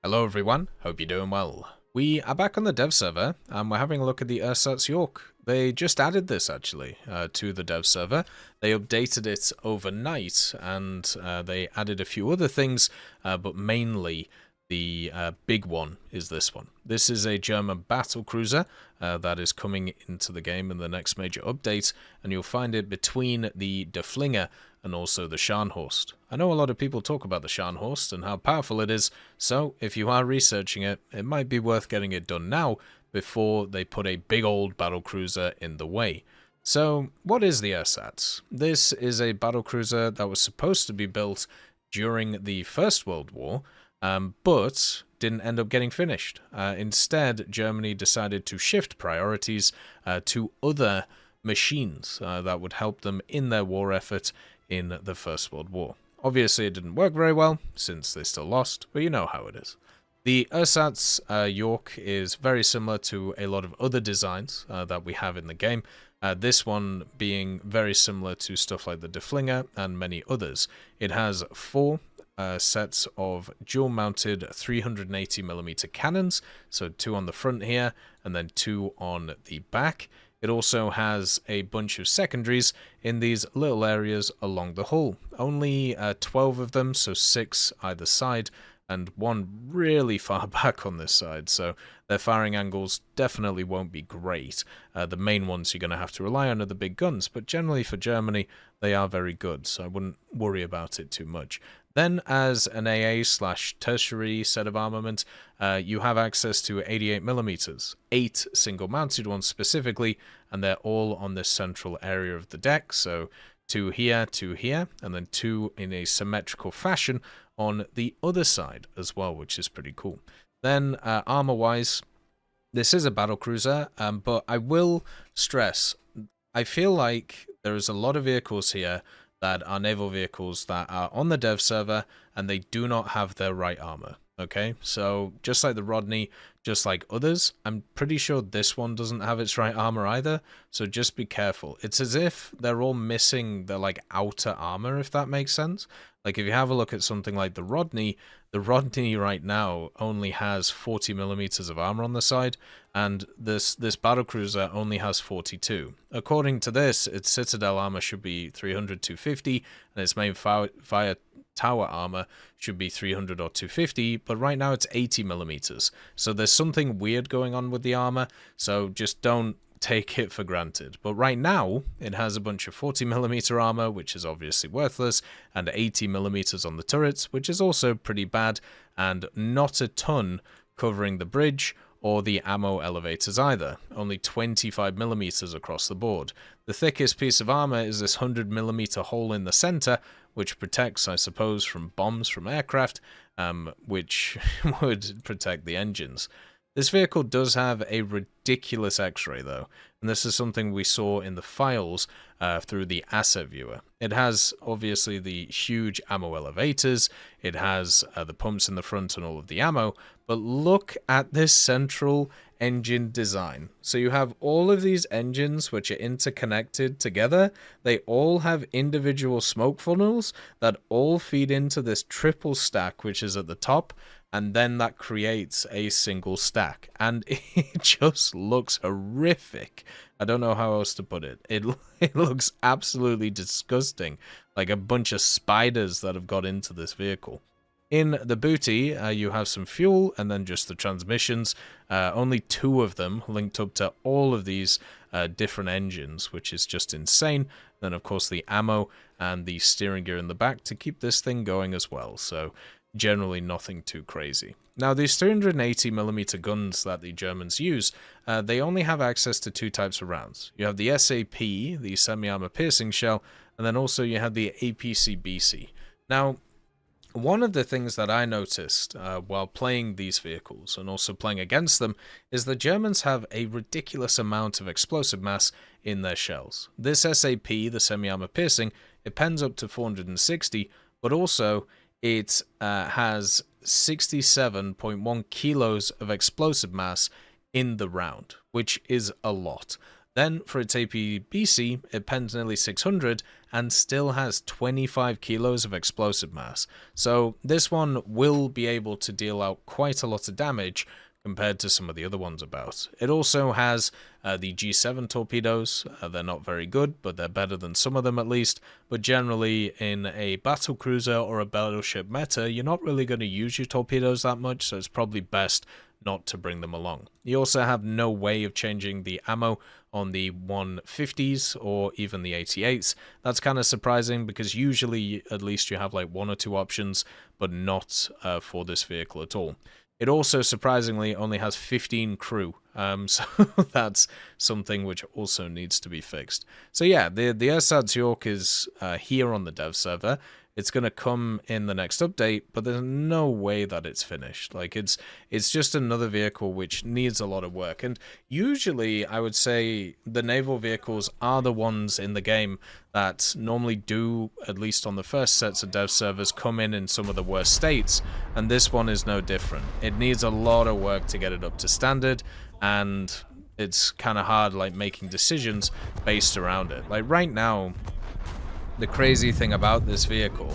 Hello everyone, hope you're doing well. We are back on the dev server, and we're having a look at the Ersatz Yorck. They just added this, actually, to the dev server. They updated it overnight, and they added a few other things, but mainly the big one is this one. This is a German battlecruiser that is coming into the game in the next major update, and you'll find it between the Deflinger and also the Scharnhorst. I know a lot of people talk about the Scharnhorst and how powerful it is, so if you are researching it, it might be worth getting it done now before they put a big old battlecruiser in the way. So, what is the Ersatz? This is a battlecruiser that was supposed to be built during the First World War, but didn't end up getting finished. Instead, Germany decided to shift priorities to other machines that would help them in their war effort in the First World War. Obviously, it didn't work very well, since they still lost, but you know how it is. The Ersatz Yorck is very similar to a lot of other designs that we have in the game, this one being very similar to stuff like the Deflinger and many others. It has four sets of dual-mounted 380mm cannons, so two on the front here, and then two on the back. It also has a bunch of secondaries in these little areas along the hull. Only 12 of them, so 6 either side, and one really far back on this side, so their firing angles definitely won't be great. The main ones you're going to have to rely on are the big guns, but generally for Germany, they are very good, so I wouldn't worry about it too much. Then, as an AA/tertiary set of armament, you have access to 88mm, 8 single-mounted ones specifically, and they're all on this central area of the deck, so 2 here, and then 2 in a symmetrical fashion on the other side as well, which is pretty cool. Then, armor-wise, this is a battlecruiser, but I will stress, I feel like there is a lot of vehicles here that are naval vehicles that are on the dev server and they do not have their right armor. Okay, so just like the Rodney, just like others, I'm pretty sure this one doesn't have its right armor either, so just be careful. It's as if they're all missing the like outer armor, if that makes sense. Like if you have a look at something like the Rodney right now only has 40mm of armor on the side, and this battlecruiser only has 42. According to this, its citadel armor should be 300-250, and its main fire tower armor should be 300 or 250, but right now it's 80mm. So there's something weird going on with the armor, so just don't take it for granted. But right now, it has a bunch of 40mm armor, which is obviously worthless, and 80mm on the turrets, which is also pretty bad, and not a ton covering the bridge or the ammo elevators either, only 25mm across the board. The thickest piece of armor is this 100mm hole in the center, which protects, I suppose, from bombs from aircraft, which would protect the engines. This vehicle does have a ridiculous X-ray though, and this is something we saw in the files through the asset viewer. It has obviously the huge ammo elevators, it has the pumps in the front and all of the ammo, but look at this central engine design. So you have all of these engines which are interconnected together. They all have individual smoke funnels that all feed into this triple stack which is at the top, and then that creates a single stack, and it just looks horrific. I don't know how else to put it. It looks absolutely disgusting, like a bunch of spiders that have got into this vehicle. In the booty, you have some fuel and then just the transmissions. Only 2 of them linked up to all of these different engines, which is just insane. Then, of course, the ammo and the steering gear in the back to keep this thing going as well. So generally nothing too crazy. Now, these 380mm guns that the Germans use, they only have access to 2 types of rounds. You have the SAP, the semi-armor piercing shell, and then also you have the APC-BC. Now, one of the things that I noticed while playing these vehicles and also playing against them is the Germans have a ridiculous amount of explosive mass in their shells. This SAP, the semi-armor piercing, it pens up to 460, but also it has 67.1 kilos of explosive mass in the round, which is a lot. Then for its APBC, it pens nearly 600, and still has 25 kilos of explosive mass. So this one will be able to deal out quite a lot of damage compared to some of the other ones about. It also has the G7 torpedoes. They're not very good, but they're better than some of them at least. But generally, in a battle cruiser or a battleship meta, you're not really going to use your torpedoes that much, so it's probably best not to bring them along. You also have no way of changing the ammo on the 150s or even the 88s. That's kind of surprising because usually at least you have like one or two options, but not for this vehicle at all. It also surprisingly only has 15 crew, so that's something which also needs to be fixed. So yeah, the Ersatz Yorck is here on the dev server. It's going to come in the next update, but there's no way that it's finished. Like, it's just another vehicle which needs a lot of work. And usually, I would say the naval vehicles are the ones in the game that normally do, at least on the first sets of dev servers, come in some of the worst states. And this one is no different. It needs a lot of work to get it up to standard, and it's kind of hard, like, making decisions based around it. Like, right now, the crazy thing about this vehicle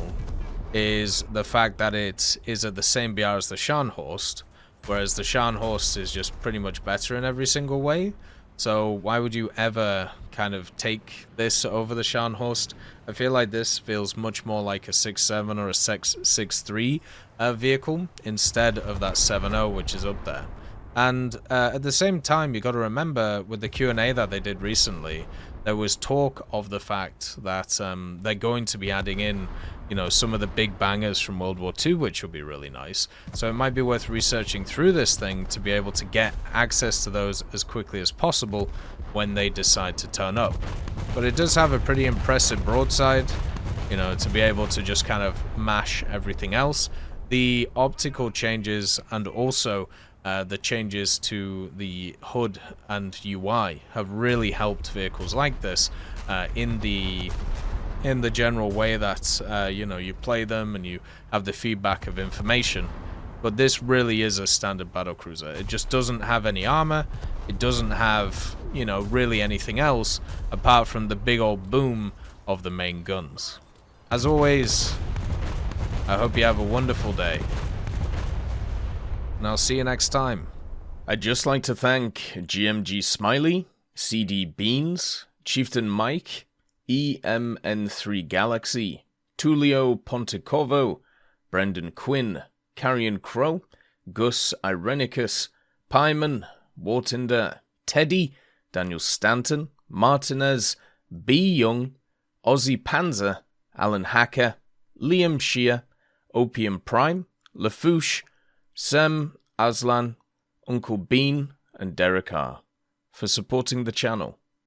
is the fact that it is at the same BR as the Scharnhorst, whereas the Scharnhorst is just pretty much better in every single way. So why would you ever kind of take this over the Scharnhorst? I feel like this feels much more like a 6.7 or a 6.3 vehicle instead of that 7.0, which is up there. And at the same time, you got to remember with the Q&A that they did recently, there was talk of the fact that they're going to be adding in, you know, some of the big bangers from World War II, which will be really nice. So it might be worth researching through this thing to be able to get access to those as quickly as possible when they decide to turn up. But it does have a pretty impressive broadside, you know, to be able to just kind of mash everything else. The optical changes and also the changes to the HUD and UI have really helped vehicles like this in the general way that you know, you play them and you have the feedback of information. But this really is a standard battlecruiser. It just doesn't have any armor. It doesn't have, you know, really anything else apart from the big old boom of the main guns. As always, I hope you have a wonderful day, and I'll see you next time. I'd just like to thank GMG Smiley, CD Beans, Chieftain Mike, EMN3 Galaxy, Tulio Pontecorvo, Brendan Quinn, Carrion Crow, Gus Irenicus, Pyman, Wartinder, Teddy, Daniel Stanton, Martinez, B. Young, Ozzy Panzer, Alan Hacker, Liam Shear, Opium Prime, Lafouche, Sem, Aslan, Uncle Bean, and Derek R. for supporting the channel.